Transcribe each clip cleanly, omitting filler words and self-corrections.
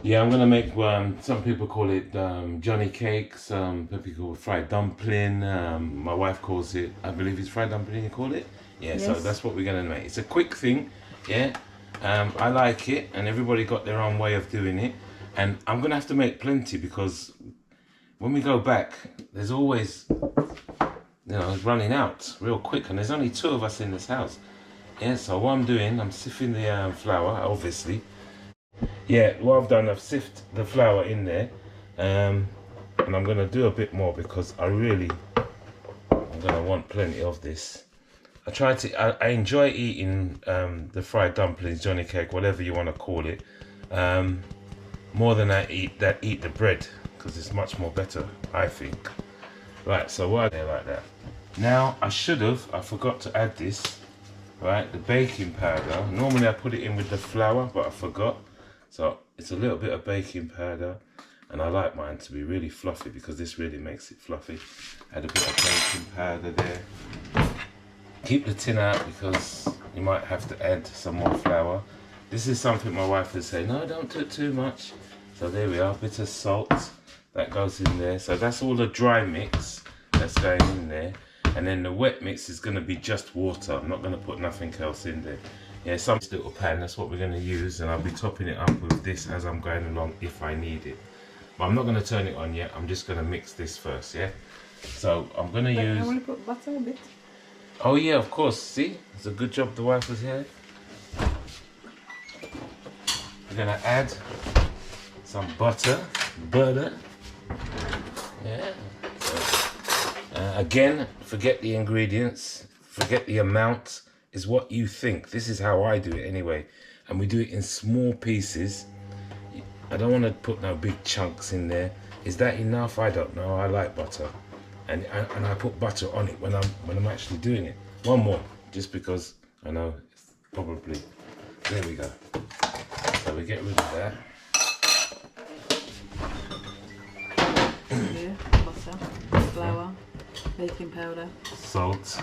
Yeah, I'm gonna make some people call it Johnny cake, some people call it fried dumpling. My wife calls it, I believe it's fried dumpling you call it. Yeah, yes. So that's what we're gonna make. It's a quick thing, yeah. I like it, and everybody got their own way of doing it. And I'm gonna have to make plenty because when we go back, there's always, it's running out real quick, and there's only 2 of us in this house. Yeah, so what I'm doing, I'm sifting the flour, obviously. Yeah, what I've done, I've sifted the flour in there, and I'm gonna do a bit more because I'm gonna want plenty of this. I enjoy eating the fried dumplings, Johnny cake, whatever you want to call it, more than I eat the bread, because it's much more better, I think. Right, so why are they like that? Now I forgot to add this, right? The baking powder. Normally I put it in with the flour, but I forgot. So it's a little bit of baking powder, and I like mine to be really fluffy because this really makes it fluffy. Add a bit of baking powder there. Keep the tin out because you might have to add some more flour. This is something my wife would say, no, don't do it too much. So there we are, a bit of salt that goes in there. So that's all the dry mix that's going in there. And then the wet mix is going to be just water. I'm not going to put nothing else in there. Yeah, some little pan, that's what we're going to use, and I'll be topping it up with this as I'm going along if I need it. But I'm not going to turn it on yet. I'm just going to mix this first, yeah? So I'm going to use... I want to put butter a bit. Oh yeah, of course. See? It's a good job the wife was here. We're going to add some butter. Yeah. So, again, forget the ingredients. Forget the amount. Is what you think. This is how I do it anyway, and we do it in small pieces. I don't want to put no big chunks in there. Is that enough? I don't know. I like butter, and I put butter on it when I'm actually doing it. One more, just because I know it's probably. There we go. So we get rid of that. Yeah, butter, flour, baking powder, Salt.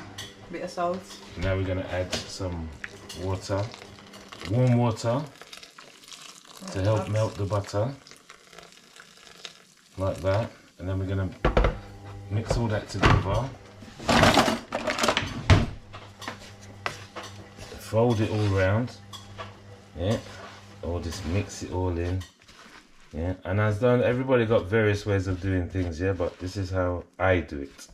bit of salt. Now we're going to add some water, warm water, to help melt the butter, like that. And then we're going to mix all that together, fold it all round, yeah, or just mix it all in, yeah. And as done, everybody got various ways of doing things, yeah, but this is how I do it.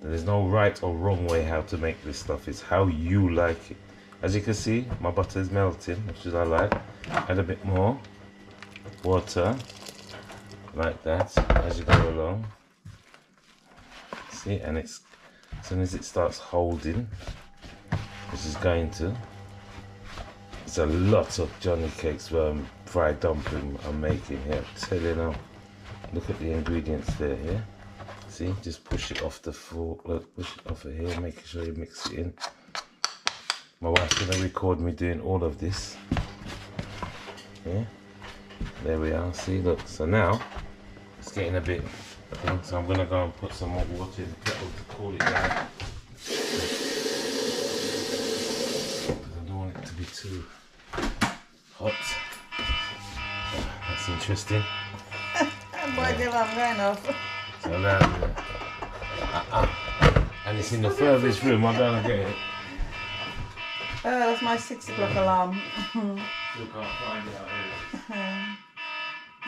There's no right or wrong way how to make this stuff. It's how you like it. As you can see, my butter is melting, which is I like. Add a bit more water, like that, as you go along. See, and it's as soon as it starts holding, which is going to. It's a lot of Johnny cakes, fried dumpling I'm making here. I'm telling you now. Look at the ingredients there, yeah. See, just push it off the fork, look, push it off of here, making sure you mix it in. My wife's gonna record me doing all of this. Yeah, there we are, see, look. So now, it's getting a bit thin, so I'm gonna go and put some more water in the kettle to cool it down. Because I don't want it to be too hot. That's interesting. I'm going off. So now, and it's in the furthest room. I'm gonna get it. Oh, that's my 6 o'clock alarm. Still can't find it out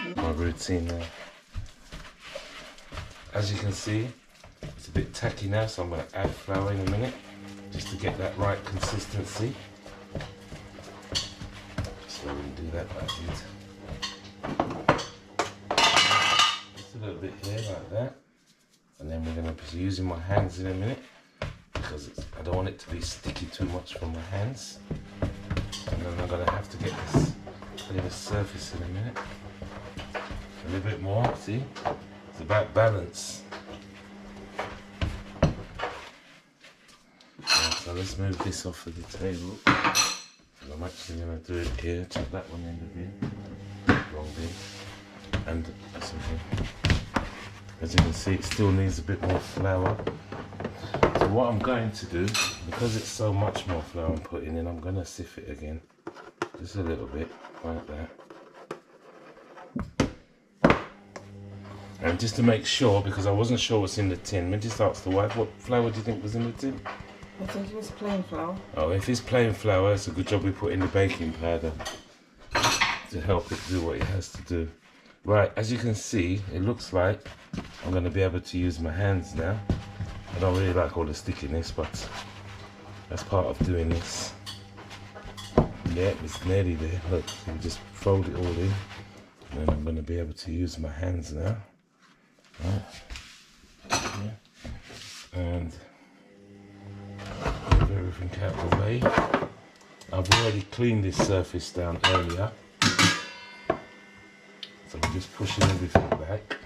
here. My routine now. As you can see, it's a bit tacky now, so I'm gonna add flour in a minute, just to get that right consistency. So we do that like this. A little bit here like that, and then we're going to be using my hands in a minute because I don't want it to be sticky too much from my hands, and then I'm going to have to get this little surface in a minute, a little bit more. See, it's about balance. Yeah, so let's move this off of the table, and I'm actually going to do it here. Chuck that one in the bin, wrong bin. And as you can see, it still needs a bit more flour. So what I'm going to do, because it's so much more flour I'm putting in, I'm going to sift it again, just a little bit like that. And just to make sure, because I wasn't sure what's in the tin, I just asked the wife, what flour do you think was in the tin? I think it was plain flour. Oh, if it's plain flour, it's a good job we put in the baking powder to help it do what it has to do. Right, as you can see, it looks like I'm going to be able to use my hands now. I don't really like all the stickiness, but that's part of doing this. Yeah, it's nearly there. Look, you just fold it all in. And then I'm going to be able to use my hands now. Right. Yeah. And move everything out of the way. I've already cleaned this surface down earlier. So I'm just pushing everything back.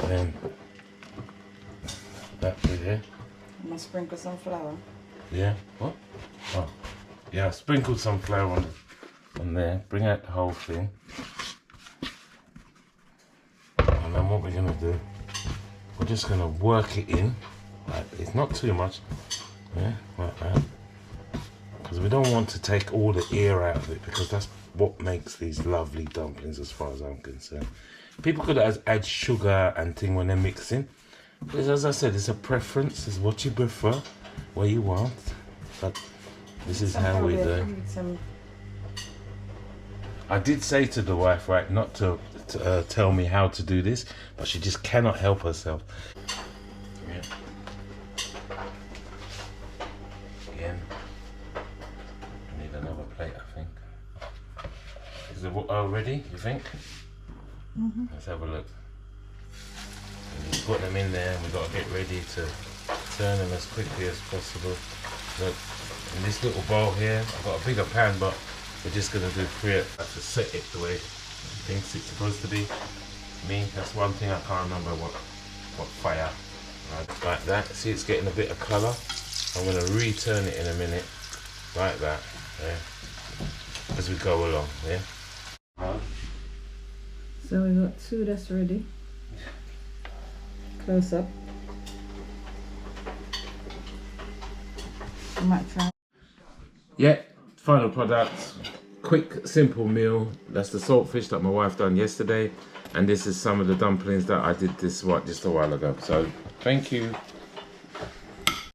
And that there. I'm gonna sprinkle some flour. Yeah. What? Oh. Yeah, I sprinkled some flour on there. Bring out the whole thing. And then what we're gonna do, we're just gonna work it in. Like, it's not too much. Yeah, like that. Because we don't want to take all the air out of it, because that's what makes these lovely dumplings as far as I'm concerned. People could add sugar and thing when they're mixing. But as I said, it's a preference. It's what you prefer, what you want. But this is how we do. I did say to the wife, right, not to tell me how to do this, but she just cannot help herself. Yeah. Again, I need another plate, I think. Is it ready, you think? Mm-hmm. Let's have a look. And you put them in there, and we've got to get ready to turn them as quickly as possible. Look, in this little bowl here, I've got a bigger pan, but we're just going to do pre-it to set it the way it thinks it's supposed to be. Me, that's one thing I can't remember what fire. Right, like that. See, it's getting a bit of colour. I'm going to return it in a minute, like that, yeah, as we go along, yeah. So we got two that's ready. Close up. I might try. Yeah, final product. Quick, simple meal. That's the saltfish that my wife done yesterday, and this is some of the dumplings that I did just a while ago. So, thank you.